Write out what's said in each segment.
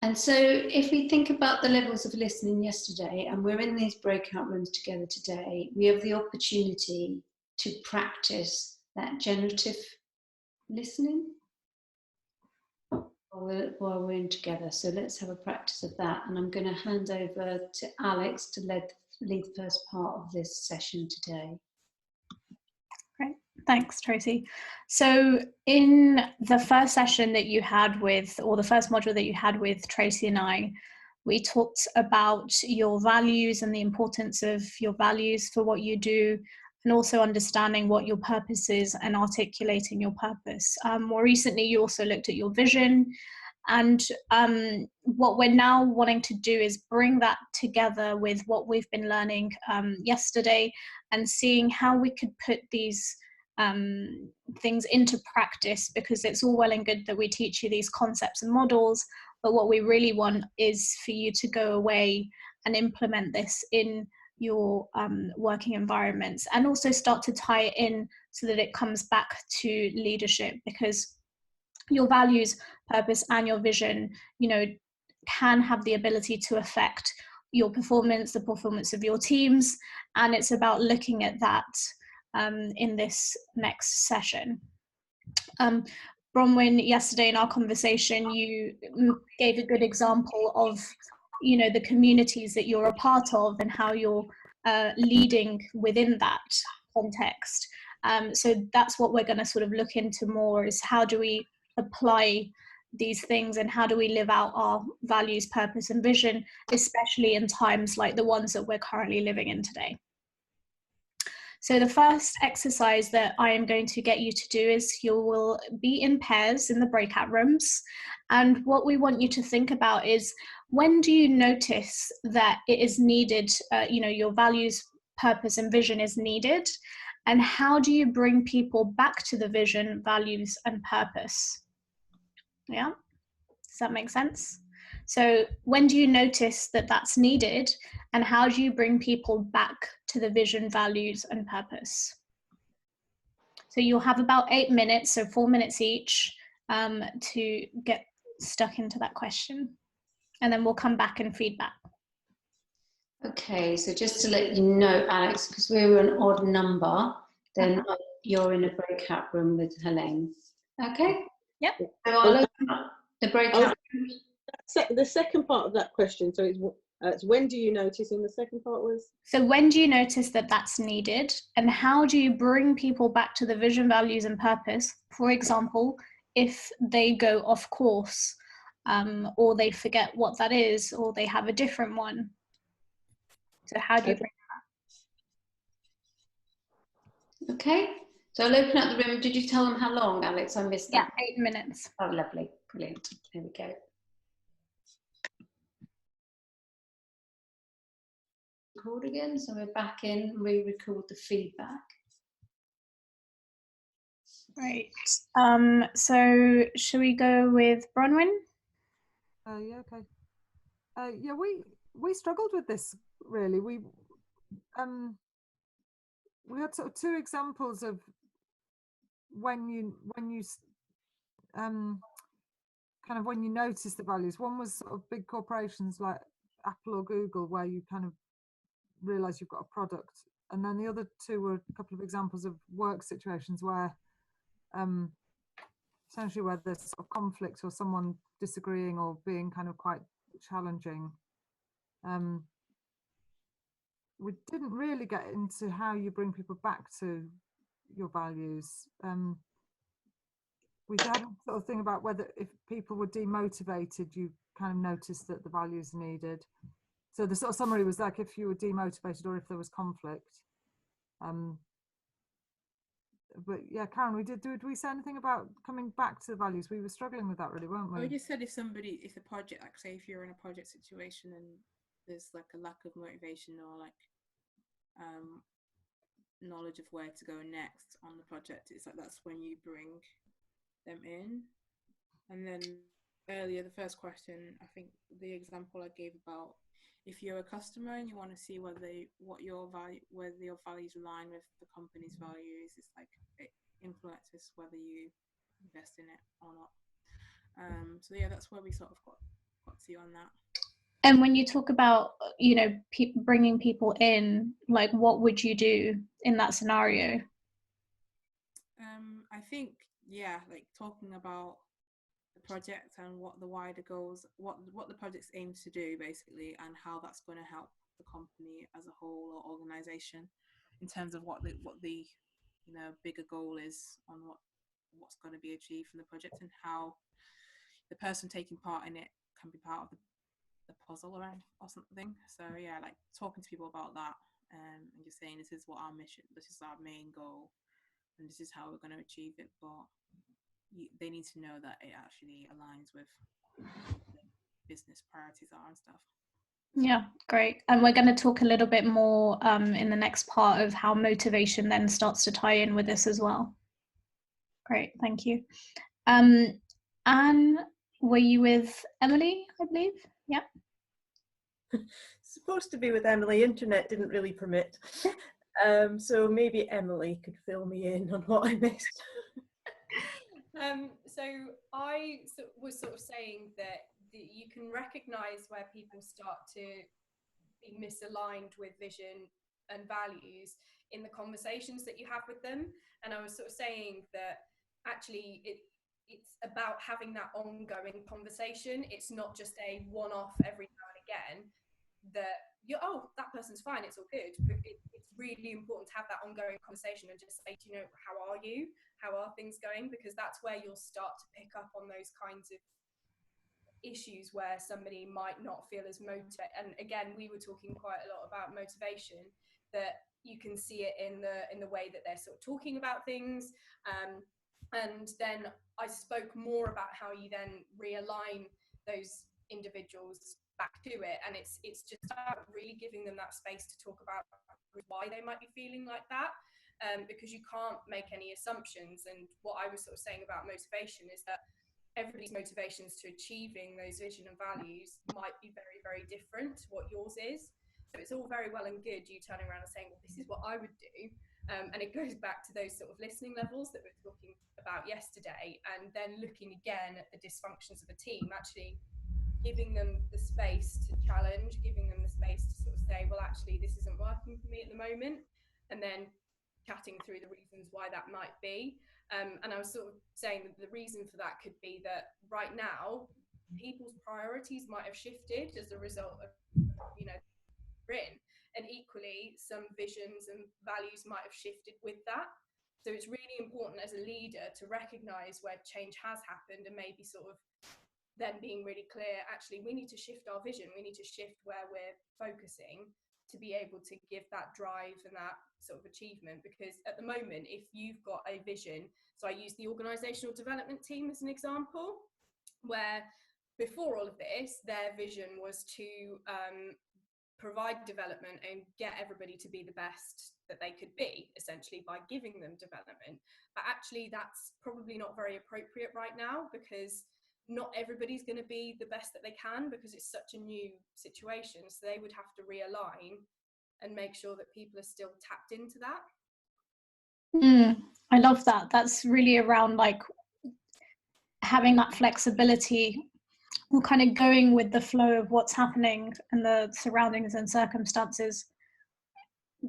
And so if we think about the levels of listening yesterday, and we're in these breakout rooms together today, we have the opportunity to practice that generative listening while we're in together. So let's have a practice of that. And I'm going to hand over to Alex to lead the first part of this session today. Great, thanks, Tracy. So in the first session that you had with, or the first module that you had with Tracy and I, we talked about your values and the importance of your values for what you do, and also understanding what your purpose is and articulating your purpose. More recently, you also looked at your vision. And what we're now wanting to do is bring that together with what we've been learning yesterday, and seeing how we could put these things into practice, because it's all well and good that we teach you these concepts and models, but what we really want is for you to go away and implement this in your working environments, and also start to tie it in so that it comes back to leadership, because your values, purpose, and your vision, you know, can have the ability to affect your performance, the performance of your teams, and it's about looking at that in this next session. Bronwyn, yesterday in our conversation, you gave a good example of, you know, the communities that you're a part of and how you're leading within that context. So that's what we're going to sort of look into more, is how do we apply these things, and how do we live out our values, purpose, and vision, especially in times like the ones that we're currently living in today. So the first exercise that I am going to get you to do is, you will be in pairs in the breakout rooms, and what we want you to think about is, when do you notice that it is needed, you know, your values, purpose, and vision is needed, and how do you bring people back to the vision, values, and purpose? Yeah, does that make sense? So when do you notice that that's needed, and how do you bring people back to the vision, values, and purpose? So you'll have about 8 minutes, so 4 minutes each, to get stuck into that question, and then we'll come back and feedback. Okay, so just to let you know, Alex, because we're an odd number, then you're in a breakout room with Helene. Okay? Yep. So I'll open up the breakout room. The second part of that question, so it's when do you notice, and the second part was? So when do you notice that that's needed, and how do you bring people back to the vision, values, and purpose? For example, if they go off course, or they forget what that is, or they have a different one. So how do you bring that? Okay, so I'll open up the room. Did you tell them how long, Alex? I missed that. Yeah, 8 minutes. Oh, lovely, brilliant. There we go. Record again, so we're back in, re-record the feedback. Right. So should we go with Bronwyn? Yeah, okay. Yeah, we struggled with this really. We had sort of two examples of when you kind of when you notice the values. One was sort of big corporations like Apple or Google, where you kind of realize you've got a product, and then the other two were a couple of examples of work situations where essentially where there's sort of conflict, or someone disagreeing, or being kind of quite challenging. We didn't really get into how you bring people back to your values. We had a sort of thing about whether, if people were demotivated, you kind of noticed that the values are needed. So the sort of summary was like, if you were demotivated or if there was conflict. But yeah, Karen, did we say anything about coming back to the values? We were struggling with that really, weren't we? We just said if a project, like say if you're in a project situation and there's like a lack of motivation, or like knowledge of where to go next on the project, it's like that's when you bring them in. And then earlier, the first question, I think the example I gave about if you're a customer and you want to see whether your values align with the company's values, it's like it influences whether you invest in it or not. So yeah, that's where we sort of got got to you on that. And when you talk about, you know, bringing people in, like, what would you do in that scenario? I think, yeah, like talking about the project and what the wider goals, what the project aims to do, basically, and how that's going to help the company as a whole or organization in terms of what the you know, bigger goal is on what's going to be achieved from the project, and how the person taking part in it can be part of the puzzle around or something. So yeah, like talking to people about that, and just saying, this is what our mission, this is our main goal, and this is how we're going to achieve it. But they need to know that it actually aligns with what the business priorities are and stuff. Yeah, great. And we're going to talk a little bit more in the next part of how motivation then starts to tie in with this as well. Great, thank you. Anne, were you with Emily, I believe? Yeah. Supposed to be with Emily, internet didn't really permit. So maybe Emily could fill me in on what I missed. So I was sort of saying that you can recognise where people start to be misaligned with vision and values in the conversations that you have with them. And I was sort of saying that actually it's about having that ongoing conversation. It's not just a one-off every now and again that that person's fine, it's all good. But it's really important to have that ongoing conversation and just say, do you know, how are you? How are things going? Because that's where you'll start to pick up on those kinds of issues where somebody might not feel as motivated. And again, we were talking quite a lot about motivation, that you can see it in the way that they're sort of talking about things. And then I spoke more about how you then realign those individuals back to it, and it's just about really giving them that space to talk about why they might be feeling like that, because you can't make any assumptions. And what I was sort of saying about motivation is that everybody's motivations to achieving those vision and values might be very, very different to what yours is. So it's all very well and good you turning around and saying, well, this is what I would do. And it goes back to those sort of listening levels that we were talking about yesterday, and then looking again at the dysfunctions of the team, actually giving them the space to challenge, giving them the space to sort of say, well, actually, this isn't working for me at the moment, and then chatting through the reasons why that might be. And I was sort of saying that the reason for that could be that right now, people's priorities might have shifted as a result of, you know, in, and equally some visions and values might have shifted with that. So it's really important as a leader to recognize where change has happened, and maybe sort of then being really clear, actually, we need to shift our vision, we need to shift where we're focusing to be able to give that drive and that sort of achievement. Because at the moment, if you've got a vision, so I use the organizational development team as an example, where before all of this, their vision was to provide development and get everybody to be the best that they could be, essentially by giving them development. But actually that's probably not very appropriate right now, because not everybody's going to be the best that they can, because it's such a new situation. So they would have to realign and make sure that people are still tapped into that. I love that. That's really around like having that flexibility, or kind of going with the flow of what's happening and the surroundings and circumstances,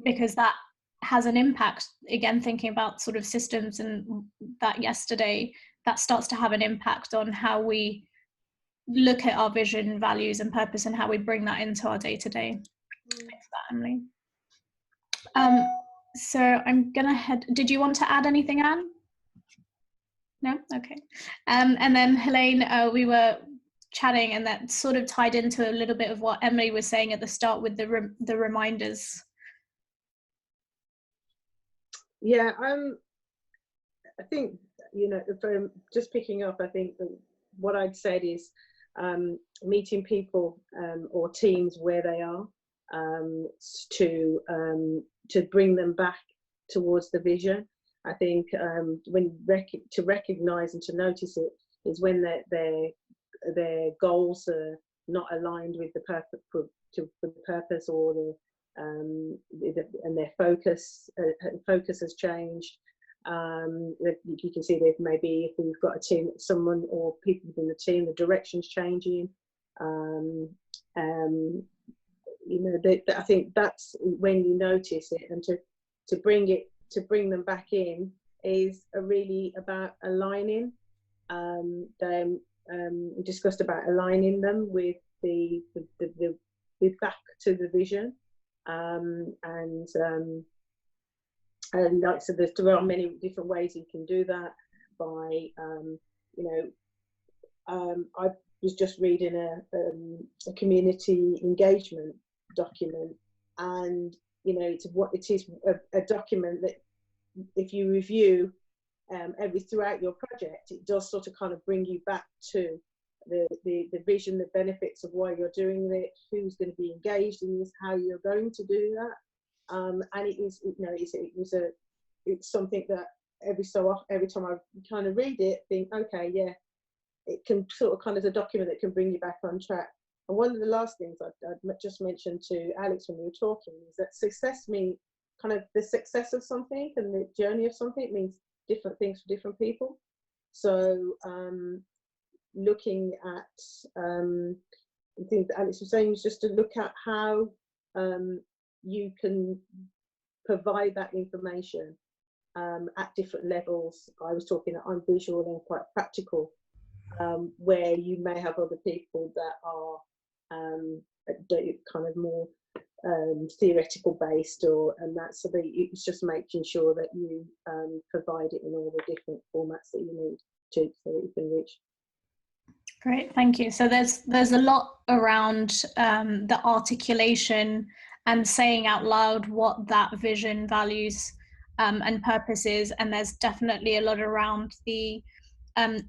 because that has an impact. Again, thinking about sort of systems and that yesterday, that starts to have an impact on how we look at our vision, values and purpose, and how we bring that into our day-to-day. Thanks for that, Emily. So I'm gonna head, did you want to add anything, Anne? No? Okay. And then Helene, we were chatting, and that sort of tied into a little bit of what Emily was saying at the start with the reminders. Yeah, I think, you know, from just picking up, I think what I'd said is meeting people or teams where they are, to bring them back towards the vision. I think when to recognise and to notice it is when their goals are not aligned with the purpose or and their focus has changed. You can see that maybe if we've got a team, someone or people within the team, the direction's changing. You know, I think that's when you notice it, and to bring them back in is really about aligning. We discussed about aligning them with with back to the vision, and like so, there are many different ways you can do that. By you know, I was just reading a community engagement document, and you know, it is a document that if you review throughout your project, it does sort of kind of bring you back to the vision, the benefits of why you're doing it, who's going to be engaged in this, how you're going to do that, and it is, you know, it's something that every time I kind of read it, think, okay, yeah, it can sort of kind of a document that can bring you back on track. And one of the last things I'd just mentioned to Alex when we were talking is that success means kind of the success of something and the journey of something. It means different things for different people. So looking at the things that Alex was saying is just to look at how you can provide that information at different levels. I was talking that I'm visual and quite practical, where you may have other people that are kind of more theoretical based, and that's so that it's just making sure that you provide it in all the different formats that you need to, so that you can reach. Great, thank you. So there's a lot around the articulation and saying out loud what that vision, values, and purpose is, and there's definitely a lot around the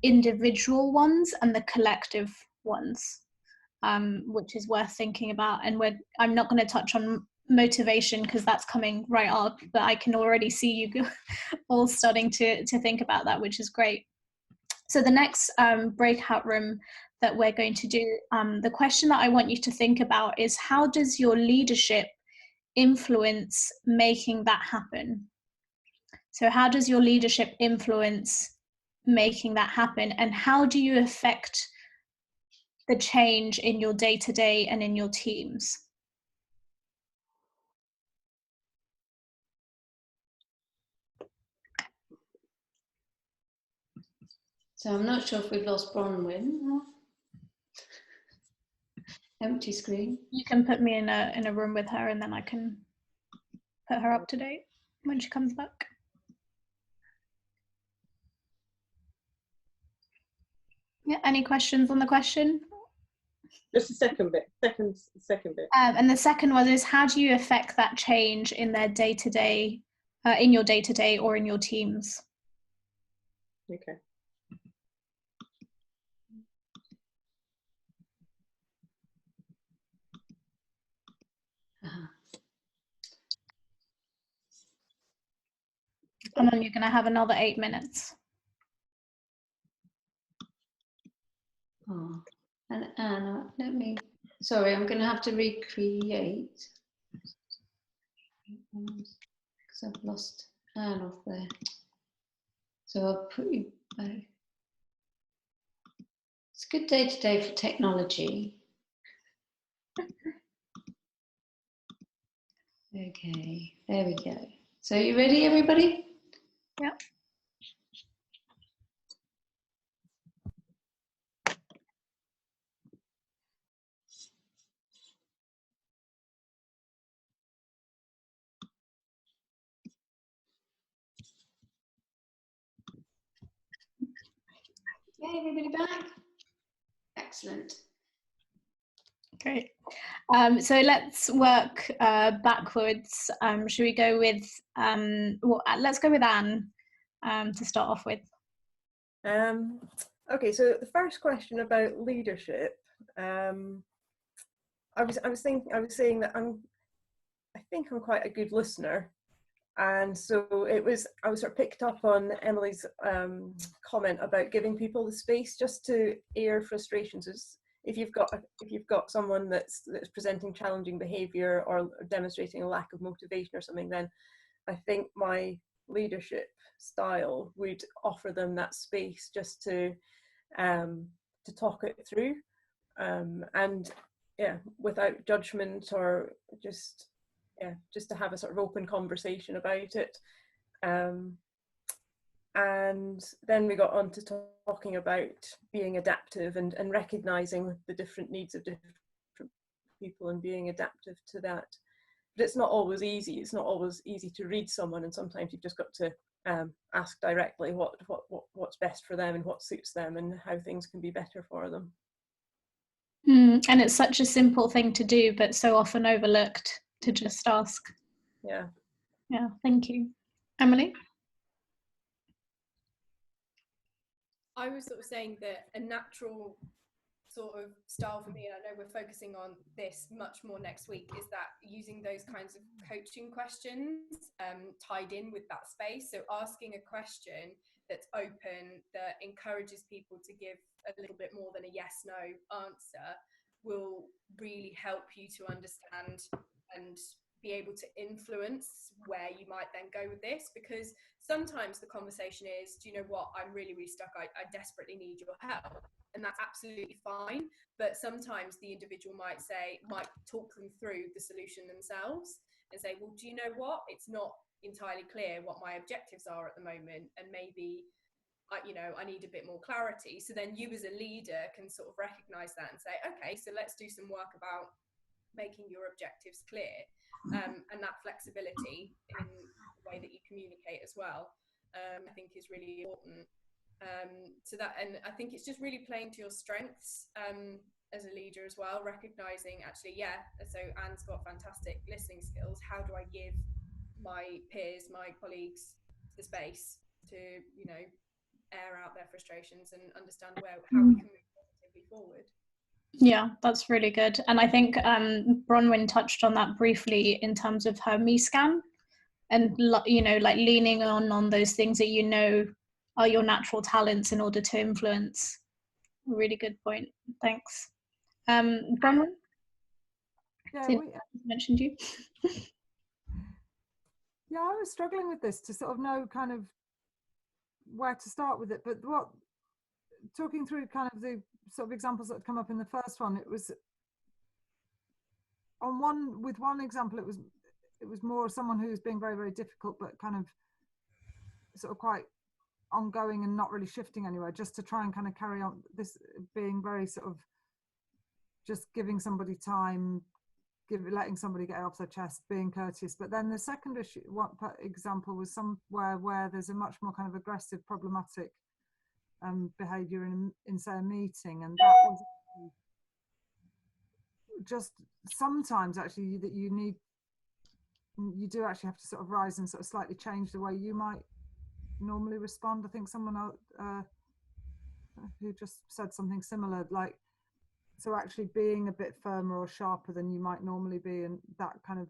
individual ones and the collective ones, which is worth thinking about. And I'm not going to touch on motivation because that's coming right up, but I can already see you all starting to think about that, which is great. So the next breakout room that we're going to do, the question that I want you to think about is, how does your leadership influence making that happen? So how does your leadership influence making that happen, and how do you affect the change in your day-to-day and in your teams? So I'm not sure if we've lost Bronwyn. Empty screen. You can put me in a room with her, and then I can put her up to date when she comes back. Yeah, any questions on the question? Just the second bit. And the second one is, how do you affect that change in their day-to-day, in your day-to-day or in your teams? Okay. And then you're going to have another 8 minutes. Oh, and Anna, sorry, I'm going to have to recreate because I've lost Anne off there. So I'll put you back. It's a good day today for technology. Okay, there we go. So you ready, everybody? Yeah. Okay, everybody back? Excellent. Great. So let's work backwards. Should we go with, let's go with Anne to start off with. Okay, so the first question about leadership, I was saying that I think I'm quite a good listener. And so I was sort of picked up on Emily's comment about giving people the space just to air frustrations. If you've got someone that's presenting challenging behaviour or demonstrating a lack of motivation or something, then I think my leadership style would offer them that space just to talk it through. and yeah, without judgment, or just to have a sort of open conversation about it. And then we got on to talking about being adaptive and recognizing the different needs of different people and being adaptive to that. But it's not always easy. It's not always easy to read someone, and sometimes you've just got to ask directly what's best for them and what suits them and how things can be better for them. And it's such a simple thing to do, but so often overlooked, to just ask. Yeah. Thank you. Emily? I was sort of saying that a natural sort of style for me, and I know we're focusing on this much more next week, is that using those kinds of coaching questions tied in with that space. So asking a question that's open, that encourages people to give a little bit more than a yes no answer, will really help you to understand and be able to influence where you might then go with this. Because sometimes the conversation is, do you know what, I'm really stuck, I desperately need your help, and that's absolutely fine. But sometimes the individual might talk them through the solution themselves and say, well, do you know what, it's not entirely clear what my objectives are at the moment, and maybe I need a bit more clarity. So then you as a leader can sort of recognize that and say, okay, so let's do some work about making your objectives clear, and that flexibility in the way that you communicate as well, I think is really important. So that, and I think it's just really playing to your strengths as a leader as well, recognizing actually, so Anne's got fantastic listening skills. How do I give my peers, my colleagues, the space to air out their frustrations and understand how we can move positively forward? Yeah, that's really good. And I think Bronwyn touched on that briefly in terms of her me scan, and like leaning on those things that are your natural talents in order to influence. Really good point. Thanks. Bronwyn? Yeah, mentioned you. Yeah, I was struggling with this to sort of know kind of where to start with it. But talking through kind of the sort of examples that had come up in the first one, it was with one example, it was more someone who was being very, very difficult, but kind of sort of quite ongoing and not really shifting anywhere, just to try and kind of carry on this, being very sort of just giving somebody time, letting somebody get off their chest, being courteous. But then the second example was somewhere where there's a much more kind of aggressive, problematic behavior in say a meeting, and that was just sometimes actually that you do actually have to sort of rise and sort of slightly change the way you might normally respond. I think someone who just said something similar, like, so actually being a bit firmer or sharper than you might normally be, and that kind of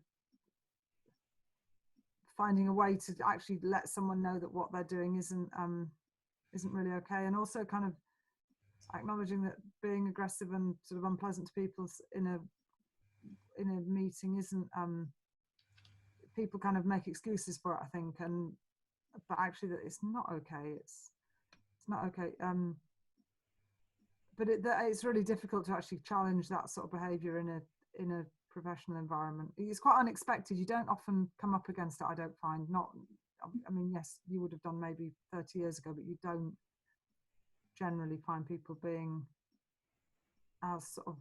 finding a way to actually let someone know that what they're doing isn't really okay. And also kind of acknowledging that being aggressive and sort of unpleasant to people in a meeting isn't, people kind of make excuses for it, I think, but actually that it's not okay. It's not okay. But it's really difficult to actually challenge that sort of behaviour in a professional environment. It's quite unexpected. You don't often come up against it, I don't find. I mean, yes, you would have done maybe 30 years ago, but you don't generally find people being as sort of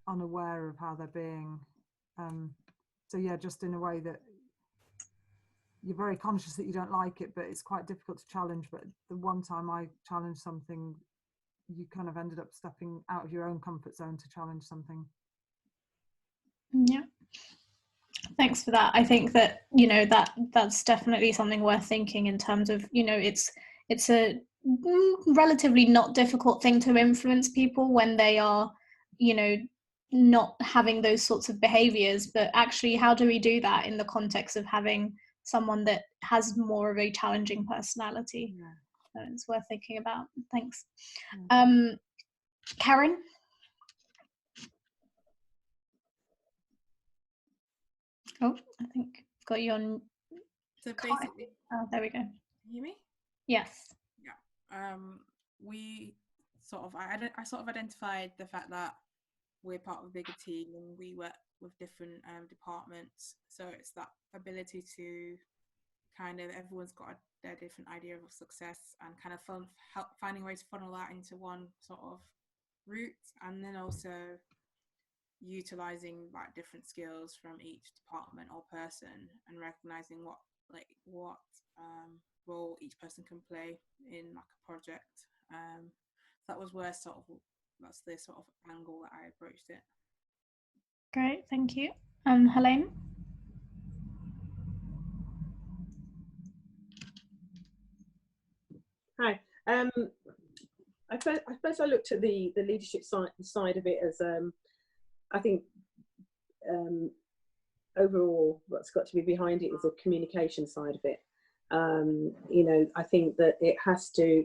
unaware of how they're being. So yeah, just in a way that you're very conscious that you don't like it, but it's quite difficult to challenge. But the one time I challenged something, you kind of ended up stepping out of your own comfort zone to challenge something. Yeah, thanks for that. I think that that's definitely something worth thinking in terms of it's a relatively not difficult thing to influence people when they are not having those sorts of behaviors, but actually how do we do that in the context of having someone that has more of a challenging personality? Yeah. So it's worth thinking about. Thanks. Yeah. Karen? Oh, I think I've got you on. So basically, oh, there we go. can you hear me? Yes. Yeah. sort of I sort of identified the fact that we're part of a bigger team and we work with different departments. So it's that ability to kind of, everyone's got their different idea of success, and kind of finding ways to funnel that into one sort of route, and then also utilizing like different skills from each department or person, and recognizing what role each person can play in like a project. That was where that's the sort of angle that I approached it. Great, thank you. Helene? Hi. I suppose I looked at the leadership side of it as I think overall what's got to be behind it is the communication side of it. You know, I think that it has to,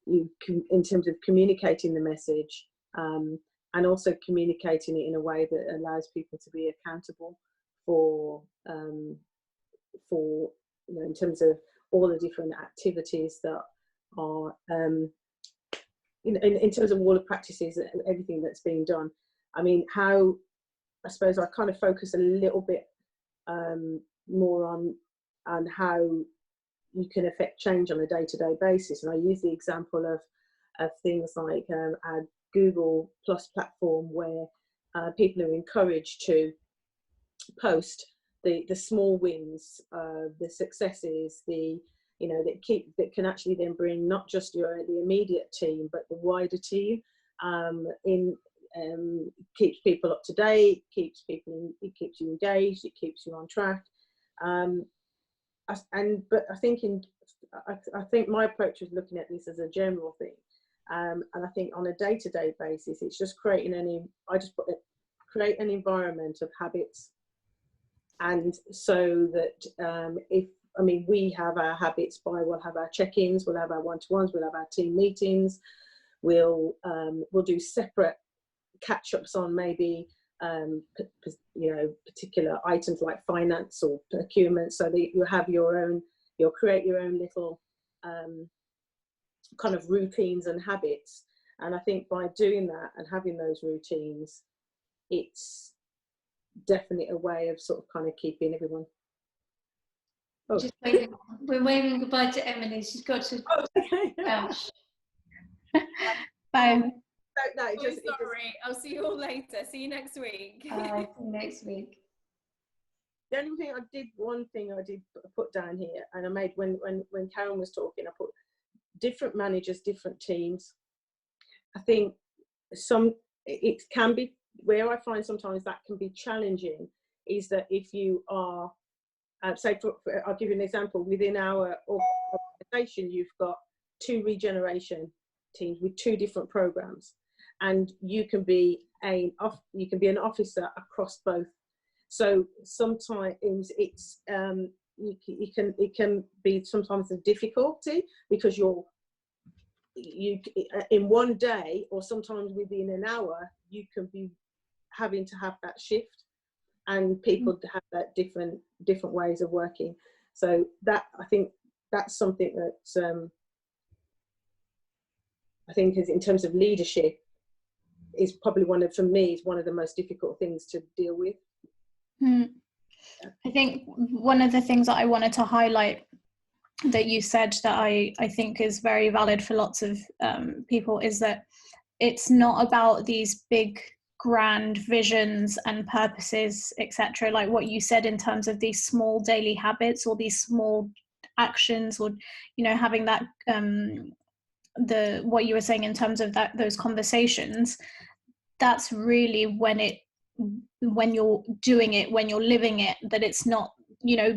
in terms of communicating the message, and also communicating it in a way that allows people to be accountable for you know, in terms of all the different activities that are in terms of all the practices and everything that's being done. I mean, how, I suppose I kind of focus a little bit more on how you can affect change on a day-to-day basis. And I use the example of things like our Google Plus platform, where people are encouraged to post the small wins, the successes, you know, that can actually then bring not just the immediate team, but the wider team. Keeps people up to date, it keeps you engaged, it keeps you on track. But I think my approach was looking at this as a general thing, and I think on a day-to-day basis, it's just create an environment of habits, and so that we have our habits we'll have our check-ins, we'll have our one-to-ones, we'll have our team meetings, we'll do separate catch-ups on maybe particular items like finance or procurement, so that you'll create your own little kind of routines and habits. And I think by doing that and having those routines, it's definitely a way of sort of kind of keeping everyone. We're waving goodbye to Emily. She's got to dash. Bye. Sorry, I'll see you all later. See you next week. See you next week. The only thing one thing I did put down here, and I made when Karen was talking, I put different managers, different teams. I think it can be, where I find sometimes that can be challenging, is that if you are, say, I'll give you an example. Within our organisation, you've got 2 regeneration teams with 2 different programs, and you can be an officer across both. So sometimes it's it can be sometimes a difficulty, because you in one day, or sometimes within an hour, you can be having to have that shift, and people have that different ways of working. So that, I think that's something that I think is, in terms of leadership, is probably one of the most difficult things to deal with. I think one of the things that I wanted to highlight that you said that I think is very valid for lots of people is that it's not about these big grand visions and purposes, etc., like what you said in terms of these small daily habits or these small actions, or having that what you were saying in terms of those conversations. That's really when you're doing it, when you're living it, that it's not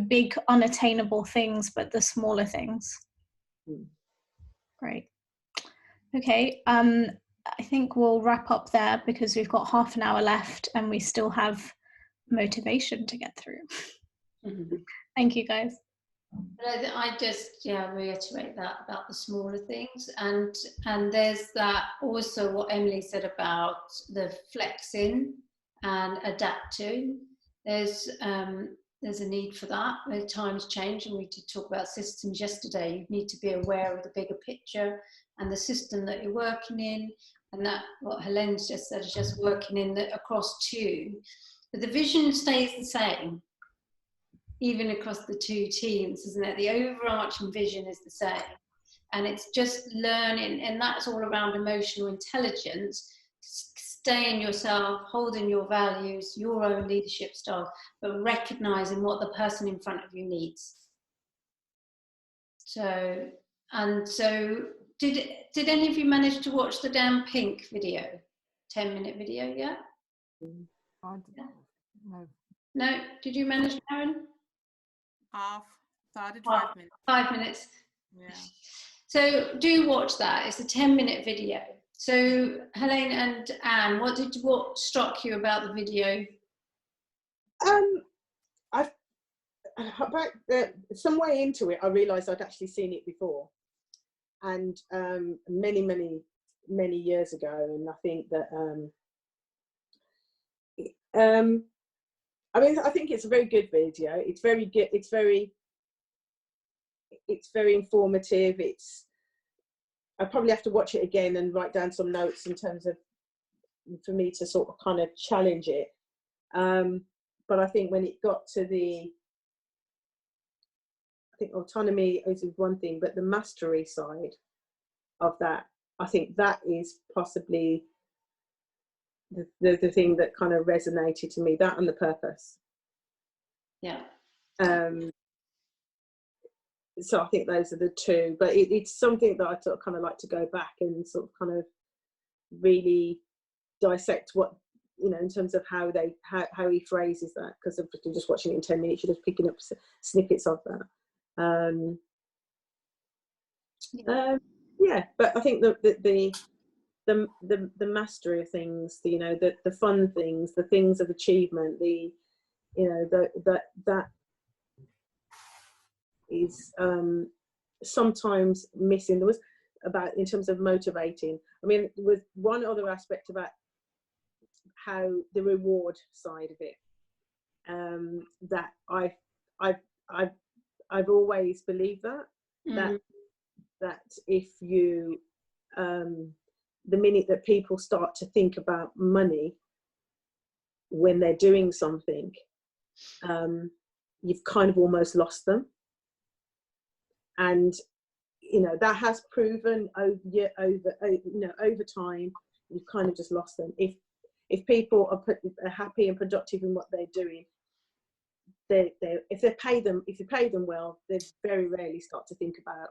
big unattainable things, but the smaller things. Great. Okay, I think we'll wrap up there, because we've got half an hour left and we still have motivation to get through. Thank you, guys. But I just reiterate that about the smaller things, and there's that also what Emily said about the flexing and adapting. There's a need for that. The times change, and we did talk about systems yesterday. You need to be aware of the bigger picture and the system that you're working in, and that what Helene's just said is just working in across two, but the vision stays the same even across the two teams, isn't it? The overarching vision is the same, and it's just learning, and that's all around emotional intelligence, staying yourself, holding your values, your own leadership style, but recognizing what the person in front of you needs. So did any of you manage to watch the Dan Pink video, 10-minute video yet? No, did you manage, Karen? Half. So I did 5 minutes. 5 minutes. Yeah. So do watch that. It's a 10-minute video. So Helene and Anne, what struck you about the video? Some way into it, I realised I'd actually seen it before, and many years ago. And I think that I think it's a very good video. It's very good. It's very informative. I probably have to watch it again and write down some notes in terms of, for me to sort of kind of challenge it. But I think when it got to I think autonomy is one thing, but the mastery side of that, I think that is possibly the thing that kind of resonated to me, that and the purpose. Yeah. So I think those are the two, but it's something that I sort of kind of like to go back and sort of kind of really dissect what, you know, in terms of how he phrases that, because if you're just watching it in 10 minutes, you're just picking up snippets of that. Yeah, but I think the mastery of things, you know, the fun things, the things of achievement, that is sometimes missing. There was about, in terms of motivating, I mean, with one other aspect about how the reward side of it, that I've always believed that if you the minute that people start to think about money when they're doing something, you've kind of almost lost them. And you know, that has proven over time, you've kind of just lost them. If people are happy and productive in what they're doing, if you pay them well, they very rarely start to think about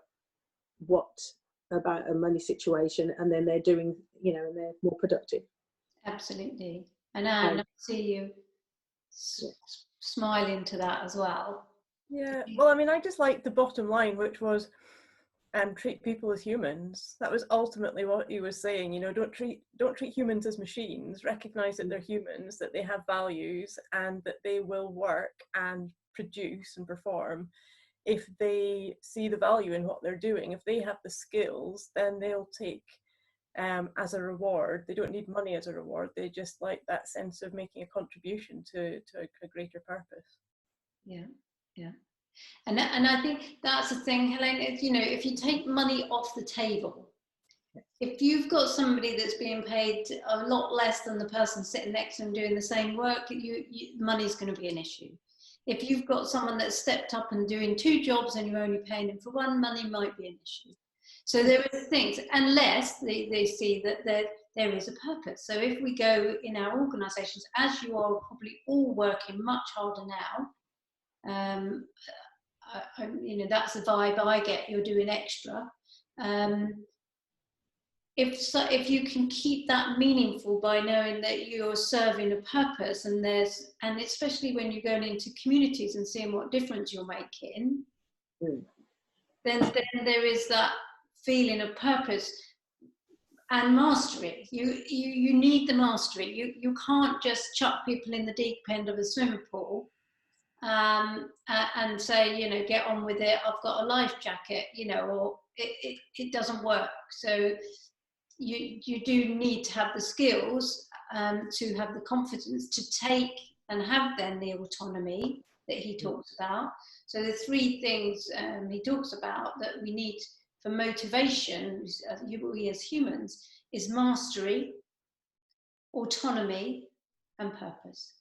a money situation, and then they're doing, you know, and they're more productive. Absolutely. And Anne, I see you smiling to that as well. Yeah, well, I mean, I just like the bottom line, which was treat people as humans. That was ultimately what he was saying. You know, don't treat humans as machines. Recognize that they're humans, that they have values, and that they will work and produce and perform if they see the value in what they're doing. If they have the skills, then they'll take as a reward. They don't need money as a reward. They just like that sense of making a contribution to a greater purpose. Yeah. And I think that's the thing, Helene, you know, if you take money off the table, if you've got somebody that's being paid a lot less than the person sitting next to them doing the same work, money's going to be an issue. If you've got someone that's stepped up and doing 2 jobs and you're only paying them for 1, money might be an issue. So there are things, unless they see that there is a purpose. So if we go in our organisations, as you are probably all working much harder now, you know, that's the vibe I get. You're doing extra. If you can keep that meaningful by knowing that you're serving a purpose, and especially when you're going into communities and seeing what difference you're making, then there is that feeling of purpose and mastery. You need the mastery. You can't just chuck people in the deep end of a swimming pool and say, you know, get on with it, I've got a life jacket, you know, or it doesn't work. So you do need to have the skills to have the confidence to take and have then the autonomy that he talks about. So the 3 things he talks about that we need for motivation, we as humans, is mastery, autonomy, and purpose.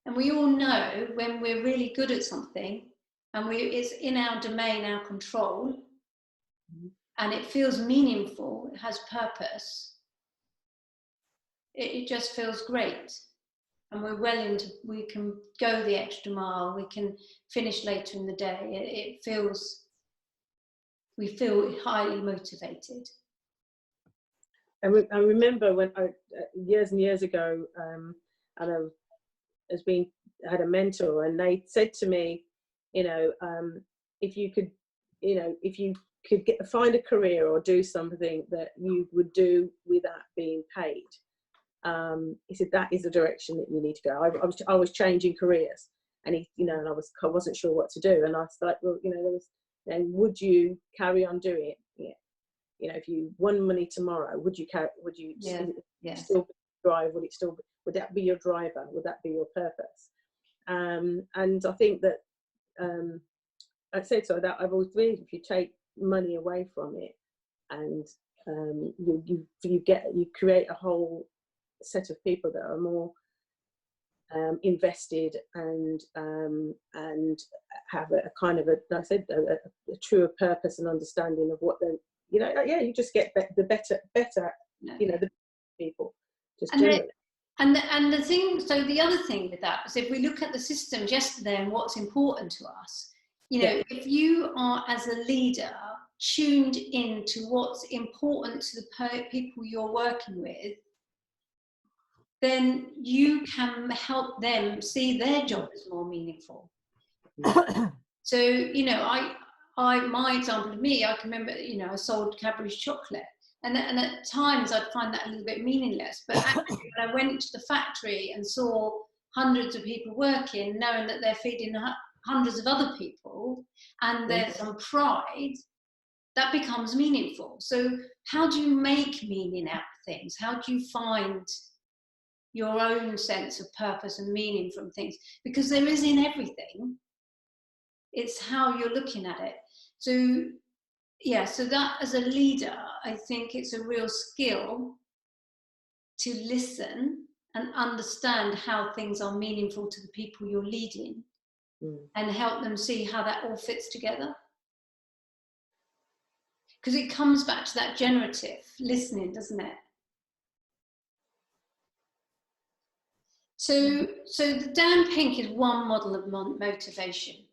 And we all know when we're really good at something and it's in our domain, our control, and it feels meaningful, it has purpose, it just feels great. And we're we can go the extra mile, we can finish later in the day. We feel highly motivated. I remember when years and years ago, I had a mentor, and they said to me, if you could find a career or do something that you would do without being paid, he said that is the direction that you need to go. I was changing careers, and and I wasn't sure what to do, and I was like, well, would you carry on doing it? Yeah. If you won money tomorrow, would you still drive? Would that be your driver? Would that be your purpose? And I think that I said so that I've always believed if you take money away from it, and you create a whole set of people that are more invested and have a kind of a truer purpose and understanding of what they. You just get the better, the people just generally. And the thing, so the other thing with that is if we look at the systems yesterday and what's important to us, if you are as a leader tuned into what's important to the people you're working with, then you can help them see their job as more meaningful. So, my example of me, I can remember, I sold Cadbury's chocolate, and at times I'd find that a little bit meaningless. But actually, when I went to the factory and saw hundreds of people working, knowing that they're feeding hundreds of other people, and there's some pride, that becomes meaningful. So how do you make meaning out of things? How do you find your own sense of purpose and meaning from things? Because there is in everything. It's how you're looking at it. So, so that as a leader, I think it's a real skill to listen and understand how things are meaningful to the people you're leading and help them see how that all fits together. Because it comes back to that generative listening, doesn't it? So the Dan Pink is one model of motivation.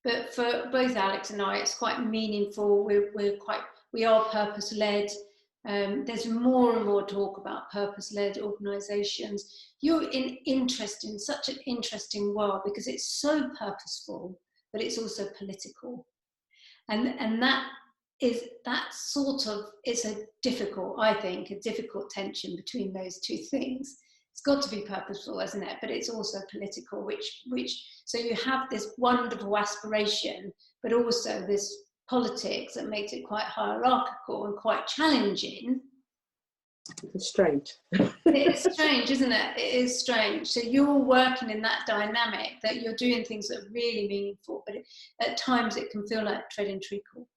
But for both Alex and I, it's quite meaningful. We are purpose-led. There's more and more talk about purpose-led organisations. You're in such an interesting world because it's so purposeful, but it's also political, and it's a difficult tension between those two things. It's got to be purposeful, isn't it? But it's also political, so you have this wonderful aspiration, but also this politics that makes it quite hierarchical and quite challenging. It's strange. It's strange, isn't it? It is strange. So you're working in that dynamic that you're doing things that are really meaningful, but at times it can feel like treading treacle.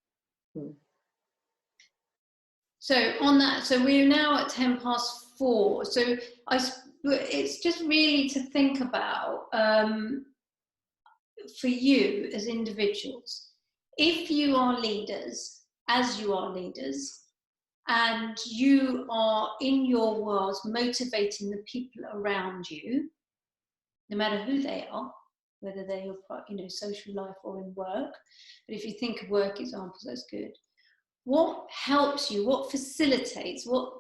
So on that, so we're now at 4:10. So it's just really to think about for you as individuals, if you are leaders, as you are leaders, and you are in your world motivating the people around you, no matter who they are, whether they're your social life or in work, but if you think of work examples, that's good. What helps you, what facilitates, what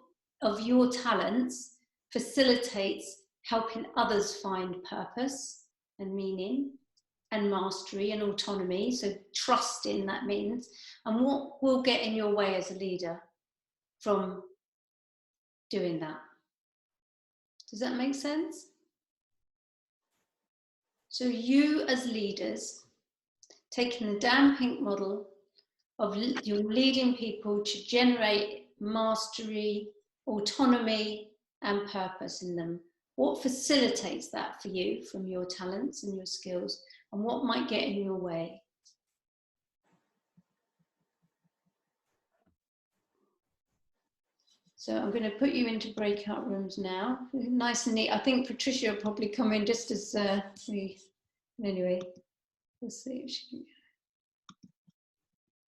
of your talents facilitates helping others find purpose and meaning and mastery and autonomy, so trusting that means, and what will get in your way as a leader from doing that? Does that make sense? So you as leaders, taking the Dan Pink model of you're leading people to generate mastery, autonomy, and purpose in them. What facilitates that for you from your talents and your skills, and what might get in your way? So I'm going to put you into breakout rooms now. Nice and neat. I think Patricia will probably come in just as we, anyway, let's see if she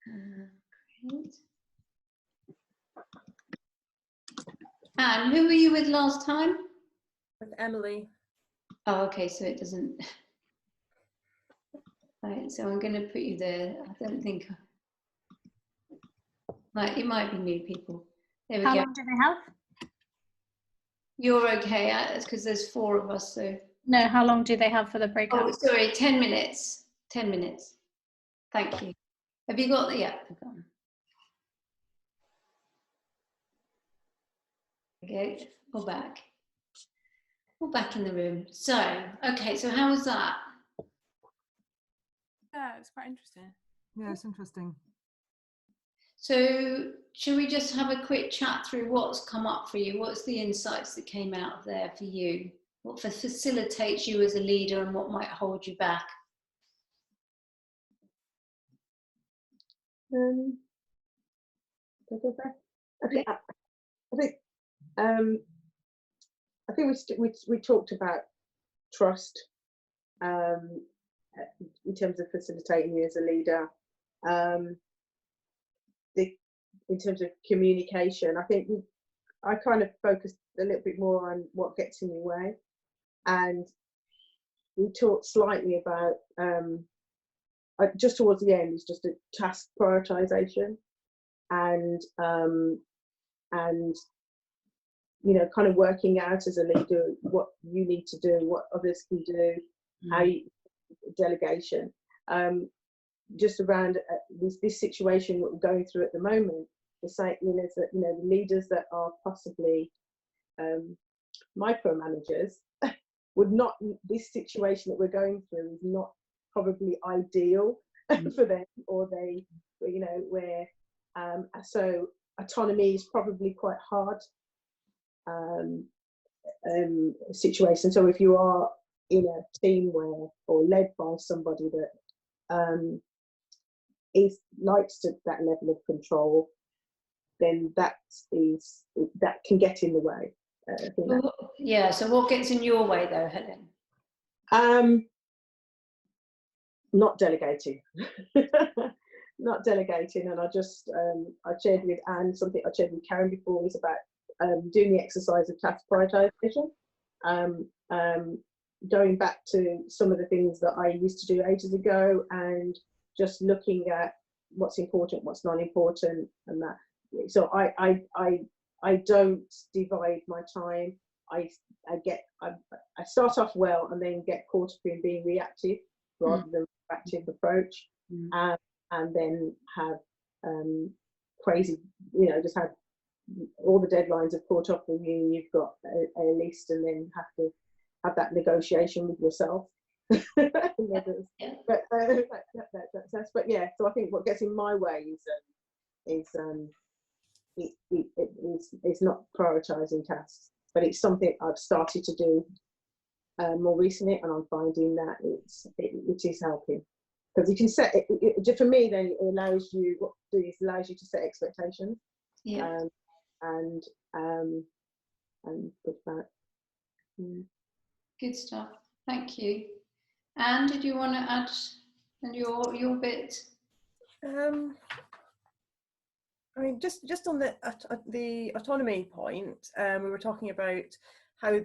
can. Great. Anne, who were you with last time? With Emily. Oh, okay, so it doesn't. Right, so I'm going to put you there. I don't think. Right, it might be new people. There we How go. long do they have? You're okay, because there's 4 of us, so. No, how long do they have for the breakout? Oh, sorry, 10 minutes. 10 minutes. Thank you. Have you got the, yeah, I've got them. Okay, we're back. We're back in the room. So, okay, so how was that? Yeah, it's quite interesting. Yeah, it's interesting. So, should we just have a quick chat through what's come up for you? What's the insights that came out of there for you? What facilitates you as a leader and what might hold you back? I think we talked about trust in terms of facilitating you as a leader. In terms of communication, I think I kind of focused a little bit more on what gets in your way, and we talked slightly about just towards the end is just a task prioritization, and you know, kind of working out as a leader what you need to do, what others can do, how you, delegation. Just around this situation that we're going through at the moment, the site, you know, that, you know, the leaders that are possibly micromanagers would not. This situation that we're going through is not probably ideal for them, or they, you know, where so autonomy is probably quite hard situation. So if you are in a team where, or led by somebody that likes that level of control, then that can get in the way. Yeah, so what gets in your way though, Helen? Not delegating. Not delegating. And I just I shared with Anne something I shared with Karen before, is about doing the exercise of task prioritization, going back to some of the things that I used to do ages ago, and just looking at what's important, what's not important, and that. So I don't divide my time. I start off well and then get caught up in being reactive rather than proactive approach, and then have crazy, you know, just have all the deadlines have caught up with you. You've got a list, and then have to have that negotiation with yourself. But yeah, so I think what gets in my way is not prioritizing tasks, but it's something I've started to do more recently, and I'm finding that it is helping, because you can set it for me. Then it allows you, what to do is allows you to set expectations, and put that. Good stuff. Thank you. Anne, did you want to add your bit? I mean, just on the autonomy point, we were talking about how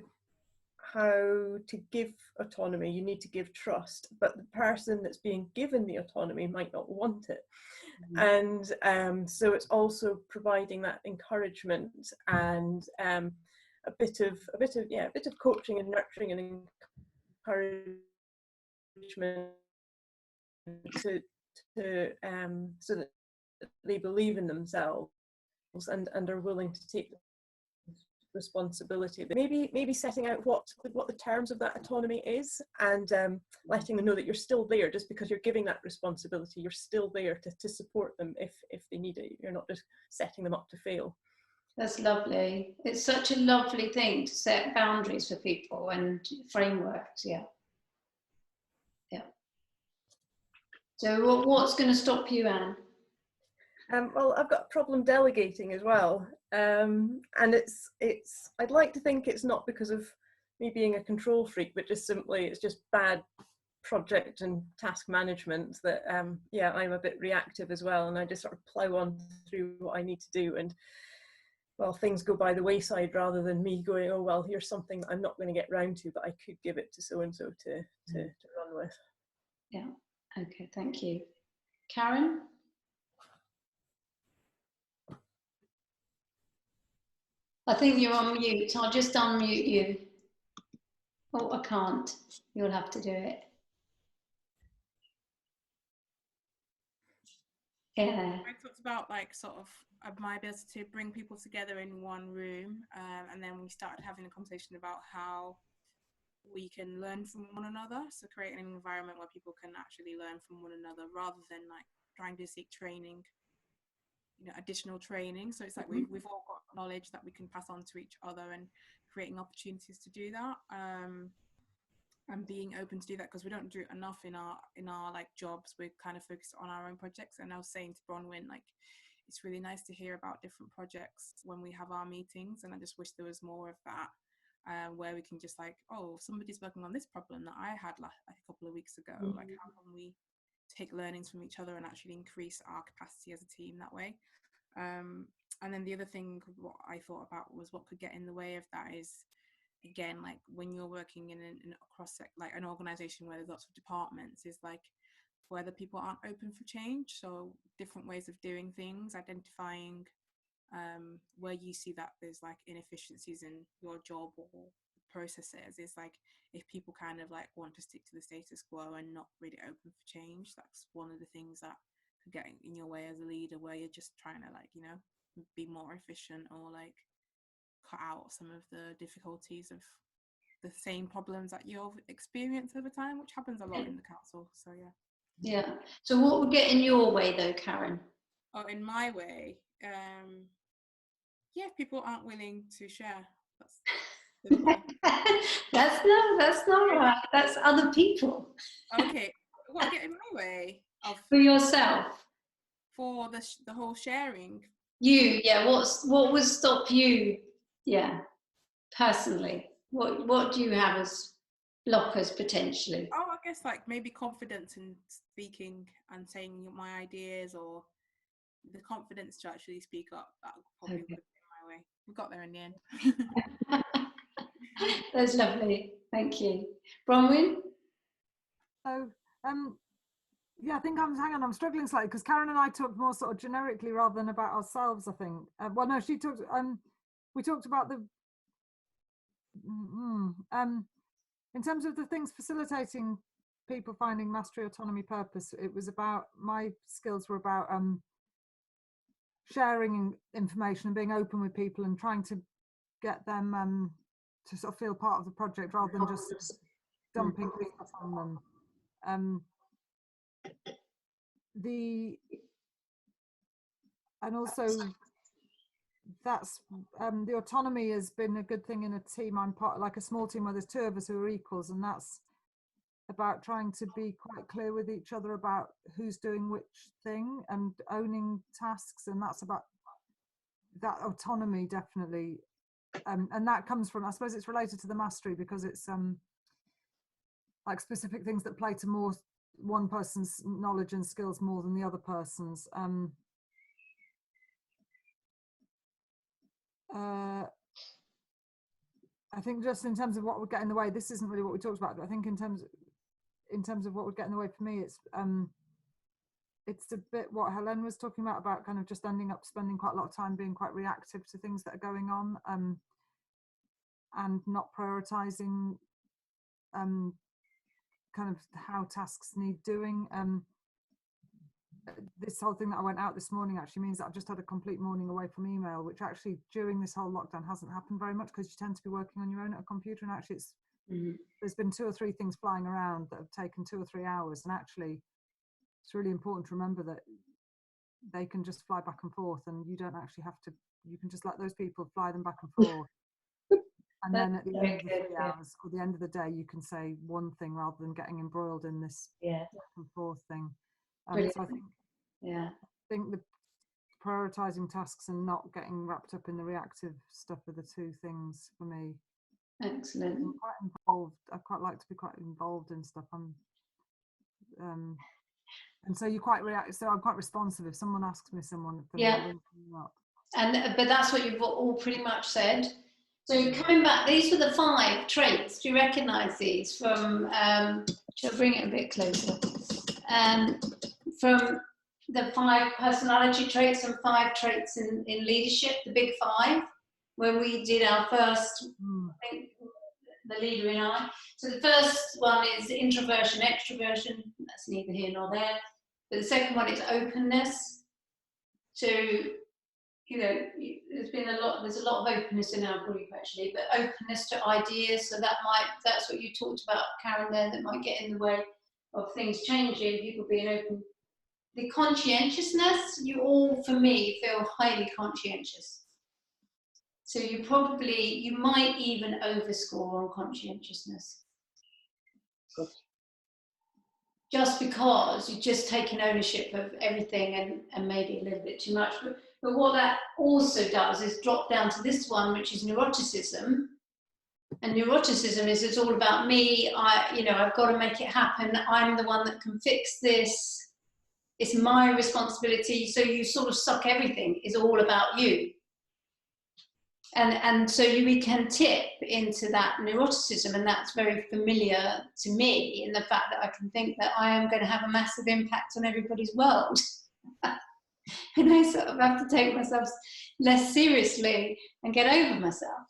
to give autonomy. You need to give trust, but the person that's being given the autonomy might not want it, and so it's also providing that encouragement and a bit of coaching and nurturing and encouragement to so that they believe in themselves and are willing to take responsibility. Maybe setting out what the terms of that autonomy is, and letting them know that you're still there. Just because you're giving that responsibility, you're still there to support them if they need it. You're not just setting them up to fail. That's lovely. It's such a lovely thing to set boundaries for people and frameworks. Yeah. So what's going to stop you, Anne? Well, I've got a problem delegating as well, and it's I'd like to think it's not because of me being a control freak, but just simply it's just bad project and task management that yeah, I'm a bit reactive as well, and I just sort of plow on through what I need to do, and well, things go by the wayside rather than me going, oh well, here's something that I'm not going to get round to, but I could give it to so and so to run with. Yeah. Okay. Thank you, Karen. I think you're on mute. I'll just unmute you. Oh, I can't. You'll have to do it. Yeah. I talked about like sort of my ability to bring people together in one room, and then we started having a conversation about how we can learn from one another. So creating an environment where people can actually learn from one another rather than like trying to seek training, you know, additional training. So it's like we've all got knowledge that we can pass on to each other, and creating opportunities to do that. And being open to do that, because we don't do it enough in our like jobs. We're kind of focused on our own projects. And I was saying to Bronwyn, like, it's really nice to hear about different projects when we have our meetings, and I just wish there was more of that, where we can just like, oh, somebody's working on this problem that I had like a couple of weeks ago. Like, how can we take learnings from each other and actually increase our capacity as a team that way? And then the other thing what I thought about was what could get in the way of that is, again, like when you're working in across like an organization where there's lots of departments, is like whether people aren't open for change. So different ways of doing things, identifying where you see that there's like inefficiencies in your job or processes, is like if people kind of like want to stick to the status quo and not really open for change, that's one of the things that could get in your way as a leader, where you're just trying to like, you know, be more efficient or like cut out some of the difficulties of the same problems that you've experienced over time, which happens a lot in the council. So yeah. Yeah. So what would get in your way though, Karen? Oh, in my way, yeah, if people aren't willing to share, that's that's not right. That's other people. okay. What get in my way of For yourself? For the whole sharing? You, yeah. What would stop you? Yeah, personally, what do you have as blockers potentially? Oh, I guess like maybe confidence in speaking and saying my ideas, or the confidence to actually speak up. That probably would be my way. We got there in the end. That's lovely. Thank you, Bronwyn. So, yeah, I think I'm struggling slightly because Karen and I talked more sort of generically rather than about ourselves, I think. Well, no, she talked, we talked about the, in terms of the things facilitating people finding mastery, autonomy, purpose, it was about, my skills were about sharing information and being open with people and trying to get them to sort of feel part of the project rather than just dumping stuff on them. And also that's the autonomy has been a good thing in a team. I'm part, like a small team where there's two of us who are equals, and that's about trying to be quite clear with each other about who's doing which thing and owning tasks, and that's about that autonomy, definitely. And that comes from, I suppose it's related to the mastery, because it's like specific things that play to more one person's knowledge and skills more than the other person's. I think just in terms of what would get in the way, this isn't really what we talked about, but I think in terms of what would get in the way for me, it's a bit what Helen was talking about kind of just ending up spending quite a lot of time being quite reactive to things that are going on, and not prioritizing kind of how tasks need doing. This whole thing that I went out this morning actually means that I've just had a complete morning away from email, which actually during this whole lockdown hasn't happened very much, because you tend to be working on your own at a computer, and actually it's there's been 2 or 3 things flying around that have taken 2 or 3 hours, and actually it's really important to remember that they can just fly back and forth, and you don't actually have to, you can just let those people fly them back and forth. And then at the end of the 3 hours or the end of the day, you can say one thing rather than getting embroiled in this back and forth thing. So I think, I think prioritizing tasks and not getting wrapped up in the reactive stuff are the two things for me. Excellent. I'm quite involved. I quite like to be quite involved in stuff. And so you're quite so I'm quite responsive. If someone asks me, Yeah. But that's what you've all pretty much said. So coming back, these were the 5 traits. Do you recognise these from? Shall I bring it a bit closer? From the 5 personality traits and 5 traits in leadership, the big 5, when we did our first, I think, the leader and I. So the first one is introversion, extroversion. That's neither here nor there. But the second one is openness. So, you know, there's a lot of openness in our group actually, but openness to ideas. So that's what you talked about, Karen, there, that might get in the way of things changing, people being open. The conscientiousness, you all, for me, feel highly conscientious. So you might even overscore on conscientiousness. Just because you're just taking ownership of everything and maybe a little bit too much. But what that also does is drop down to this one, which is neuroticism. And neuroticism is it's all about me. I've got to make it happen. I'm the one that can fix this. It's my responsibility. So you sort of suck everything. It's all about you. And so we can tip into that neuroticism, and that's very familiar to me in the fact that I can think that I am going to have a massive impact on everybody's world. And I sort of have to take myself less seriously and get over myself.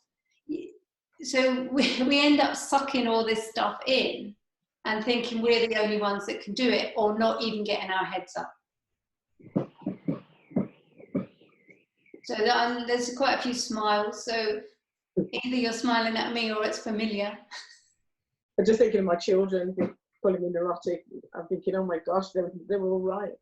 So we end up sucking all this stuff in and thinking we're the only ones that can do it, or not even getting our heads up. So there's quite a few smiles. So either you're smiling at me or it's familiar. I'm just thinking of my children calling me neurotic. I'm thinking, oh my gosh, they were all right.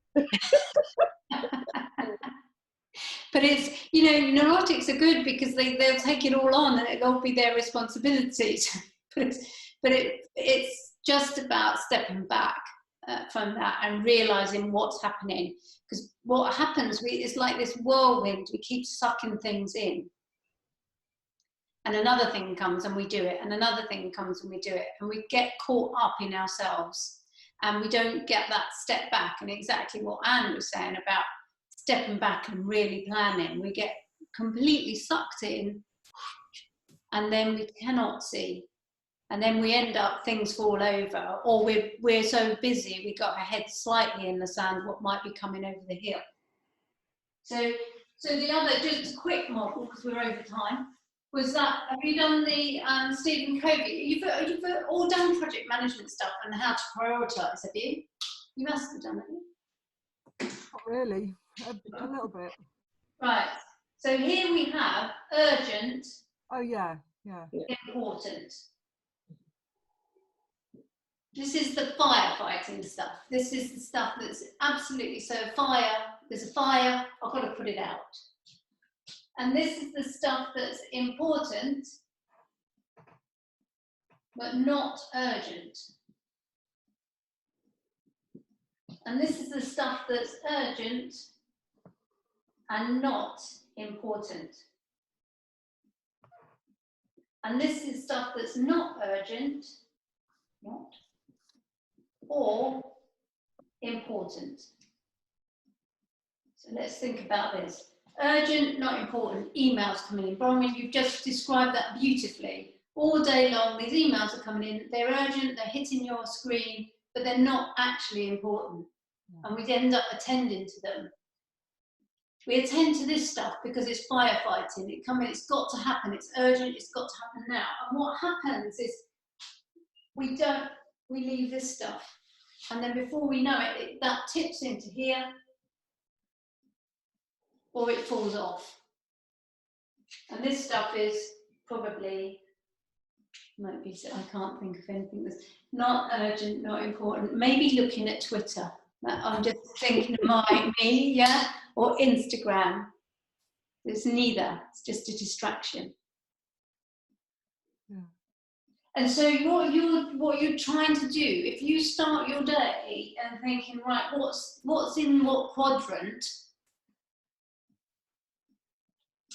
But it's, neurotics are good because they'll take it all on and it'll be their responsibility. but it's just about stepping back from that and realizing what's happening. Because what happens, it's like this whirlwind, we keep sucking things in. And another thing comes and we do it, and another thing comes and we do it. And we get caught up in ourselves and we don't get that step back. And exactly what Anne was saying about stepping back and really planning, we get completely sucked in and then we cannot see. And then we end up, things fall over, or we're so busy, we got our heads slightly in the sand, what might be coming over the hill. So the other, just a quick model, because we're over time, was that, have you done the Stephen Covey? You've all done project management stuff and how to prioritise, have you? You must have done it. Not really, a little bit. Right, so here we have urgent. Oh yeah. Important. This is the firefighting stuff. This is the stuff that's absolutely, so fire, there's a fire, I've got to put it out. And this is the stuff that's important, but not urgent. And this is the stuff that's urgent and not important. And this is stuff that's not urgent, or important. So let's think about this. Urgent, not important, emails coming in. Bronwyn, you've just described that beautifully. All day long, these emails are coming in, they're urgent, they're hitting your screen, but they're not actually important. And we end up attending to them. We attend to this stuff because it's firefighting. It's got to happen, it's urgent, it's got to happen now. And what happens is we leave this stuff. And then before we know it, that tips into here, or it falls off. And this stuff is probably, I can't think of anything that's not urgent, not important. Maybe looking at Twitter. I'm just thinking of me, yeah? Or Instagram. It's neither, it's just a distraction. Yeah. And so what you're trying to do, if you start your day and thinking, right, what's in what quadrant,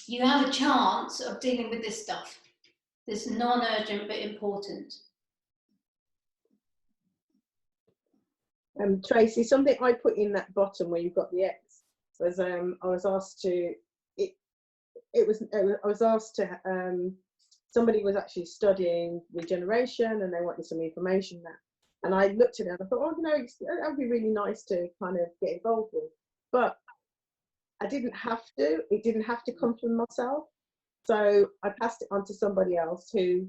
you have a chance of dealing with this stuff. This non-urgent but important. Tracy, something I put in that bottom where you've got the X was I was asked to I was asked to somebody was actually studying regeneration and they wanted some information there, and I looked at it and I thought, oh, you know, that would be really nice to kind of get involved with, but I didn't have to. It didn't have to come from myself, so I passed it on to somebody else who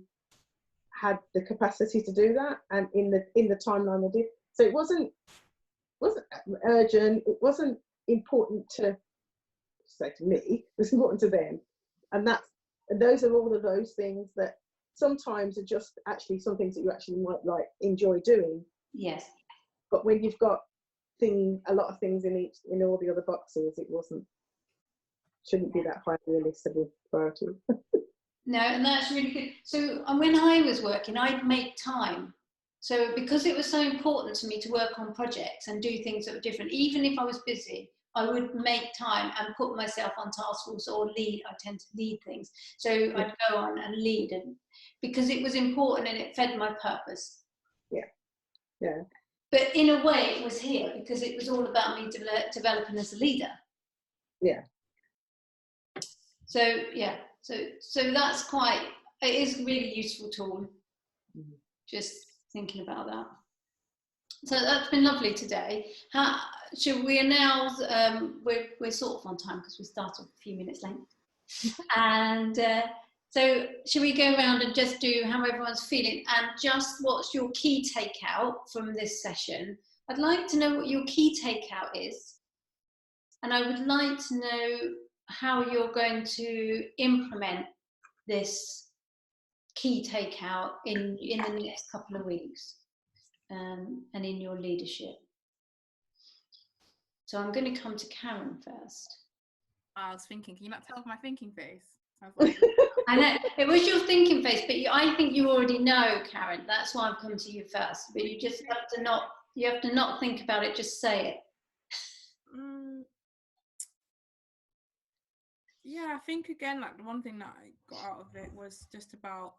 had the capacity to do that, and in the timeline I did. So it wasn't urgent. It wasn't important to say to me. It was important to them, and those are all of those things that sometimes are just actually some things that you actually might like enjoy doing. Yes. But when you've got a lot of things in all the other boxes, it shouldn't be that high on the list of priorities. No, and that's really good. So when I was working, I'd make time. So because it was so important to me to work on projects and do things that were different, even if I was busy, I would make time and put myself on task force or lead. I tend to lead things. So I'd go on and lead, and because it was important and it fed my purpose. Yeah. Yeah. But in a way, it was here because it was all about me developing as a leader. Yeah. So yeah, so that's it is a really useful tool. Just thinking about that. So that's been lovely today. Should we announce? We're sort of on time because we started a few minutes late. And so should we go around and just do how everyone's feeling and just what's your key takeout from this session? I'd like to know what your key takeout is, and I would like to know how you're going to implement this key takeout in the next couple of weeks, and in your leadership. So I'm going to come to Karen first. I was thinking, can you not tell my thinking face? Like... I know, it was your thinking face, but I think you already know, Karen. That's why I've come to you first. But you just have to not think about it, just say it. Yeah, I think again, like the one thing that I got out of it was just about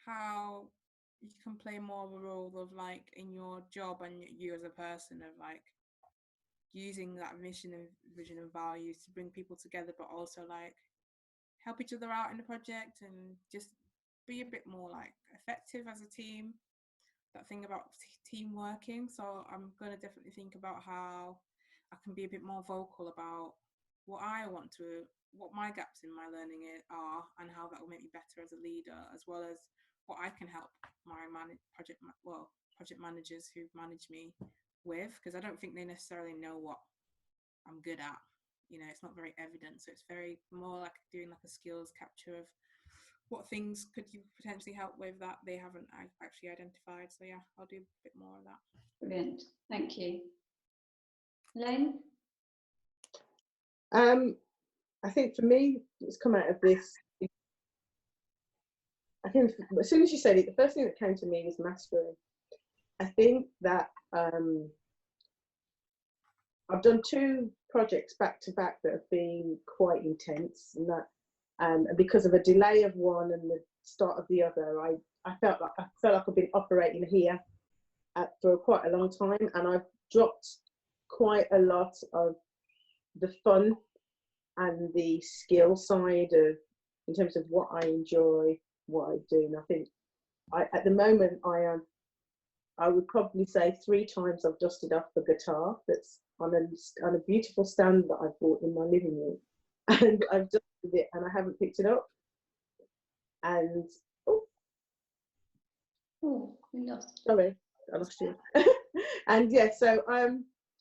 how you can play more of a role of like in your job and you as a person of like using that mission and vision and values to bring people together, but also like help each other out in the project and just be a bit more like effective as a team. That thing about team working. So I'm going to definitely think about how I can be a bit more vocal about what my gaps in my learning are and how that will make me better as a leader, as well as what I can help my project managers who manage me with, because I don't think they necessarily know what I'm good at. You know, it's not very evident. So it's very more like doing like a skills capture of what things could you potentially help with that they haven't actually identified. So yeah, I'll do a bit more of that. Brilliant. Thank you. Elaine? I think for me, it's come out of this. I think as soon as you said it, the first thing that came to me was mastery. I think that I've done 2 projects back to back that have been quite intense, and that and because of a delay of one and the start of the other, I felt like I've been operating here for quite a long time, and I've dropped quite a lot of the fun and the skill side of, in terms of what I enjoy, what I do. And I think at the moment I would probably say 3 times I've dusted off the guitar that's on a beautiful stand that I bought in my living room, and I've dusted it and I haven't picked it up. And We lost. Sorry, I lost you. And yeah, so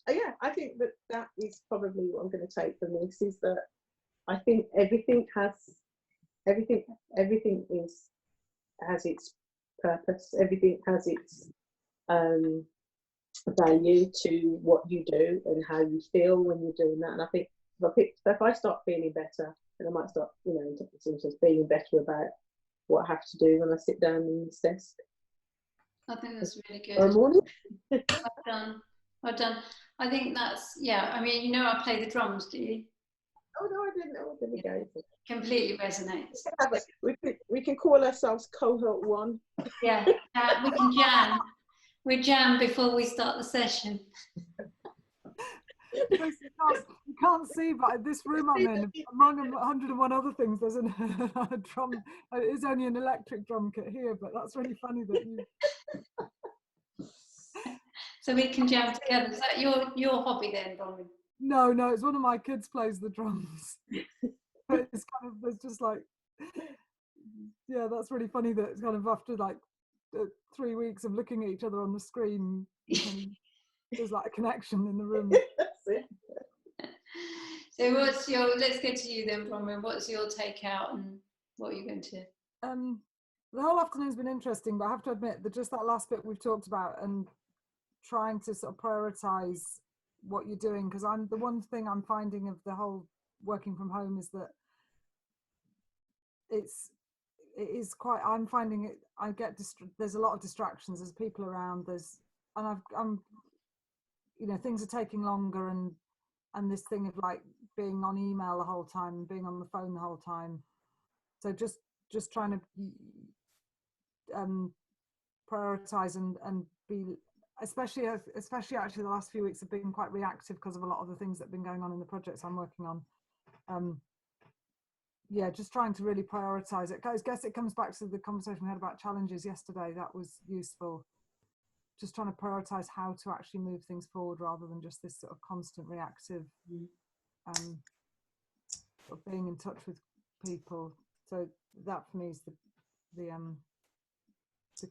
yeah, I think that is probably what I'm going to take from this, is that I think everything has its purpose. Everything has its value to what you do and how you feel when you're doing that. And I think if I start feeling better, then I might start, feeling better about what I have to do when I sit down in this desk. I think that's really good. Tomorrow morning. Well done. I think that's, yeah, I mean, I play the drums, do you? Oh no, I didn't know. There we go. Completely resonates. We can call ourselves cohort 1. Yeah, we can jam. We jam before we start the session. Chris, you can't see, but this room I'm in, among 101 other things, there's a drum. It is only an electric drum kit here, but that's really funny that you. So we can jam together. Is that your hobby then, Bronwyn? No, it's one of my kids plays the drums. But it's kind of, there's just like, yeah, that's really funny that it's kind of after like 3 weeks of looking at each other on the screen, there's like a connection in the room. That's it. So let's get to you then, Bronwyn. What's your takeout and what are you going to? The whole afternoon's been interesting, but I have to admit that just that last bit we've talked about and trying to sort of prioritize what you're doing, because the one thing I'm finding of the whole working from home is that I'm finding it, there's a lot of distractions, there's people around, I'm things are taking longer, and this thing of like being on email the whole time and being on the phone the whole time. So just trying to prioritize and be, especially actually the last few weeks have been quite reactive because of a lot of the things that have been going on in the projects I'm working on. Just trying to really prioritize it. I guess it comes back to the conversation we had about challenges yesterday. That was useful. Just trying to prioritize how to actually move things forward rather than just this sort of constant reactive, sort of being in touch with people. So that for me is the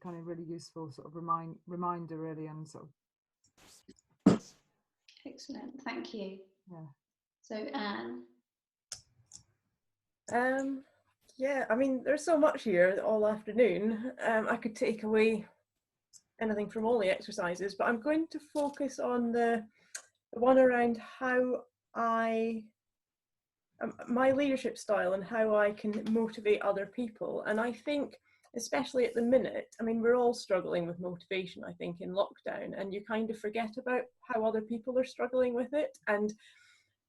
kind of really useful sort of reminder really, and sort of. Excellent, thank you. Yeah. So Anne. Yeah, I mean, there's so much here all afternoon. I could take away anything from all the exercises, but I'm going to focus on the one around how my leadership style and how I can motivate other people. And I think, especially at the minute, I mean, we're all struggling with motivation, I think, in lockdown, and you kind of forget about how other people are struggling with it.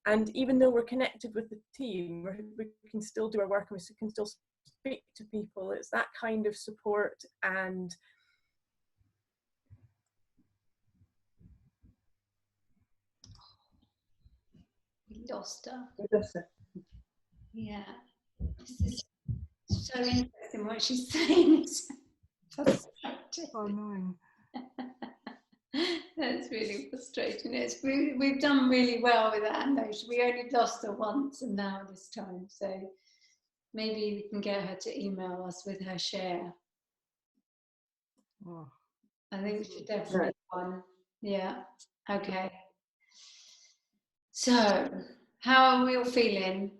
And even though we're connected with the team, we can still do our work and we can still speak to people. It's that kind of support. And We lost her. That's it. Yeah. This is so interesting what she's saying. So annoying. That's really frustrating. We've done really well with that, though. We only lost her once and now this time. So maybe we can get her to email us with her share. Oh. I think she definitely won. Yeah. Okay. So, how are we all feeling?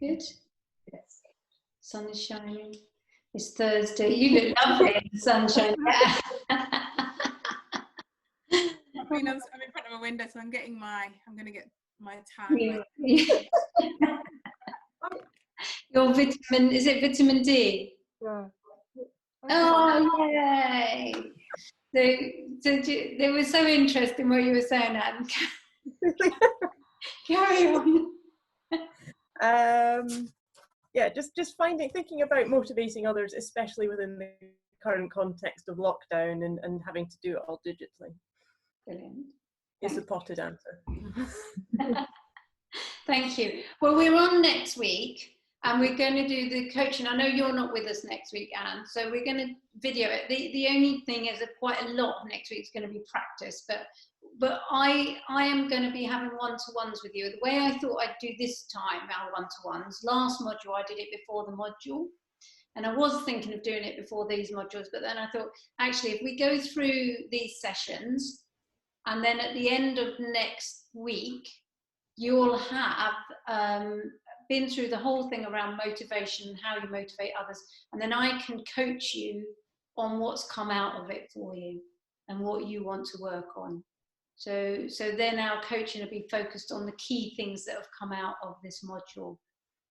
Good? Yes. Sun is shining. It's Thursday. You look lovely in the sunshine. I mean, I'm in front of a window, so I'm going to get my tan. Your vitamin, is it vitamin D? Yeah. Oh, yay. So it was so interesting what you were saying, Anne. Carry on. Yeah, just thinking about motivating others, especially within the current context of lockdown and having to do it all digitally. Brilliant. Is the potted answer. Thank you. Well, we're on next week and we're going to do the coaching. I know you're not with us next week, Anne, so we're going to video it. The only thing is that quite a lot of next week is going to be practice, but I am going to be having one-to-ones with you. The way I thought I'd do this time, our one-to-ones, last module I did it before the module, and I was thinking of doing it before these modules, but then I thought, actually, if we go through these sessions, and then at the end of next week, you'll have been through the whole thing around motivation and how you motivate others, and then I can coach you on what's come out of it for you and what you want to work on. So then our coaching will be focused on the key things that have come out of this module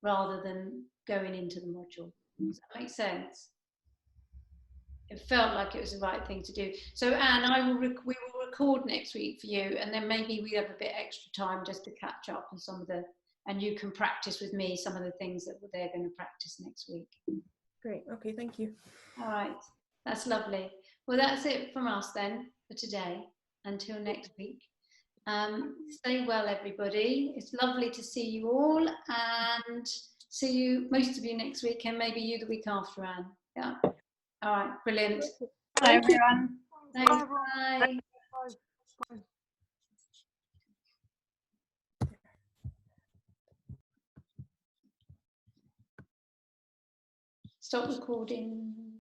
rather than going into the module. Does that make sense? It felt like it was the right thing to do. So Anne, we will record next week for you, and then maybe we have a bit extra time just to catch up on some of the, and you can practice with me some of the things that they're going to practice next week. Great. Okay, thank you. All right, that's lovely. Well, that's it from us then for today. Until next week. Stay well, everybody. It's lovely to see you all, and see you, most of you, next week, and maybe you the week after, Anne. Yeah. All right, brilliant. Bye, everyone. Thanks. Bye, everyone. Bye. Bye. Bye. Stop recording.